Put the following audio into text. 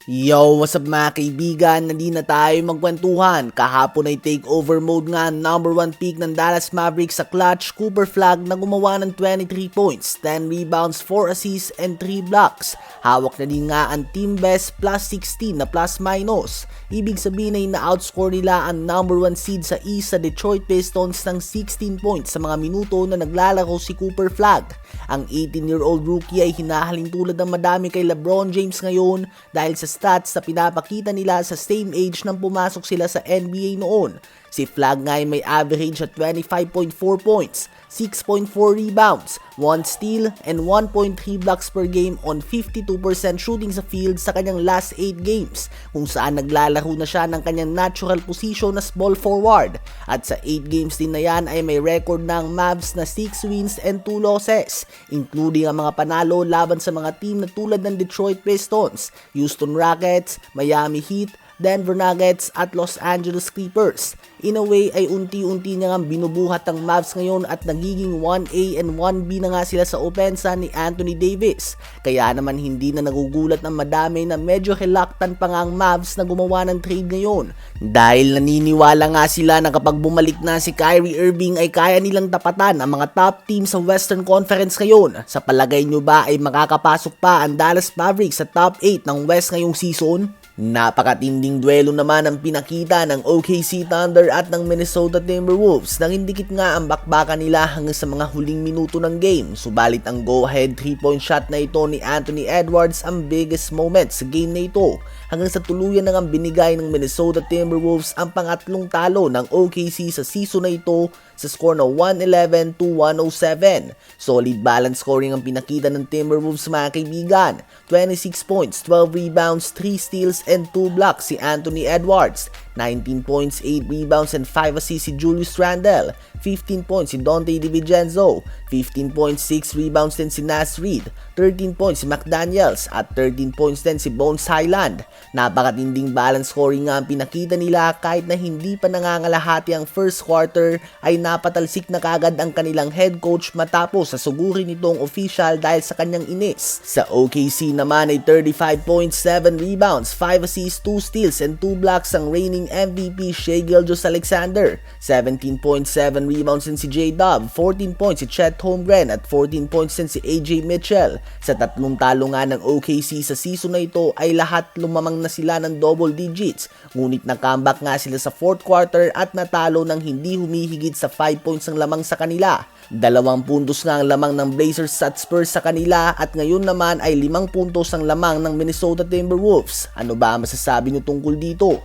Yo, what's up mga kaibigan? Nandito na tayo magkwentuhan. Kahapon ay takeover mode nga number 1 pick ng Dallas Mavericks sa clutch, Cooper Flagg na gumawa ng 23 points, 10 rebounds, 4 assists, and 3 blocks. Hawak na din nga ang team best plus 16 na plus minus. Ibig sabihin ay na-outscore nila ang number 1 seed sa East sa Detroit Pistons ng 16 points sa mga minuto na naglalaro si Cooper Flagg. Ang 18-year-old rookie ay hinahaling tulad ng madami kay LeBron James ngayon dahil sa stats na pinapakita nila sa same age nang pumasok sila sa NBA noon. Si Flagg nga ay may average at 25.4 points, 6.4 rebounds, 1 steal, and 1.3 blocks per game on 52% shooting sa field sa kanyang last 8 games, kung saan naglalaro na siya ng kanyang natural position na small forward. At sa 8 games din na yan ay may record ng Mavs na 6 wins and 2 losses, including ang mga panalo laban sa mga team na tulad ng Detroit Pistons, Houston Rockets, Miami Heat, Denver Nuggets at Los Angeles Clippers. In a way ay unti-unti niya nga binubuhat ang Mavs ngayon at nagiging 1A and 1B na nga sila sa opensa ni Anthony Davis. Kaya naman hindi na nagugulat ng madami na medyo reluctant pa nga ang Mavs na gumawa ng trade ngayon. Dahil naniniwala nga sila na kapag bumalik na si Kyrie Irving ay kaya nilang tapatan ang mga top team sa Western Conference ngayon. Sa palagay nyo ba ay makakapasok pa ang Dallas Mavericks sa top 8 ng West ngayong season? Napakatinding duelo naman ang pinakita ng OKC Thunder at ng Minnesota Timberwolves nang indikit nga ang bakbakan nila hanggang sa mga huling minuto ng game. Subalit ang go-ahead 3-point shot na ito ni Anthony Edwards ang biggest moment sa game na ito, hanggang sa tuluyan na nga binigay ng Minnesota Timberwolves ang pangatlong talo ng OKC sa season na ito sa score na 111-107. Solid balance scoring ang pinakita ng Timberwolves mga kaibigan. 26 points, 12 rebounds, 3 steals, and 2 blocks si Anthony Edwards. 19 points, 8 rebounds, and 5 assists si Julius Randle. 15 points si Donte DiVincenzo. 15 points, 6 rebounds din si Naz Reid. 13 points si McDaniels at 13 points din si Bones Hyland. Napakatinding balance scoring nga ang pinakita nila kahit na hindi pa nangangalahati ang first quarter ay napatalsik na kagad ang kanilang head coach matapos sa sugurin nitong official dahil sa kanyang inis. Sa OKC naman ay 35 points, 7 rebounds, 5 assists, 2 steals, and 2 blocks ang reigning MVP Shai Gilgeous-Alexander. 17.7 rebounds din si J-Dub, 14 points si Chet Holmgren at 14 points din si AJ Mitchell. Sa tatlong talo nga ng OKC sa season na ito ay lahat lumamang na sila ng double digits, ngunit na-comeback nga sila sa fourth quarter at natalo ng hindi humihigit sa 5 points ang lamang sa kanila. 2 puntos nga ang lamang ng Blazers at Spurs sa kanila at ngayon naman ay 5 puntos ang lamang ng Minnesota Timberwolves. Ano ba ang masasabi nyo tungkol dito?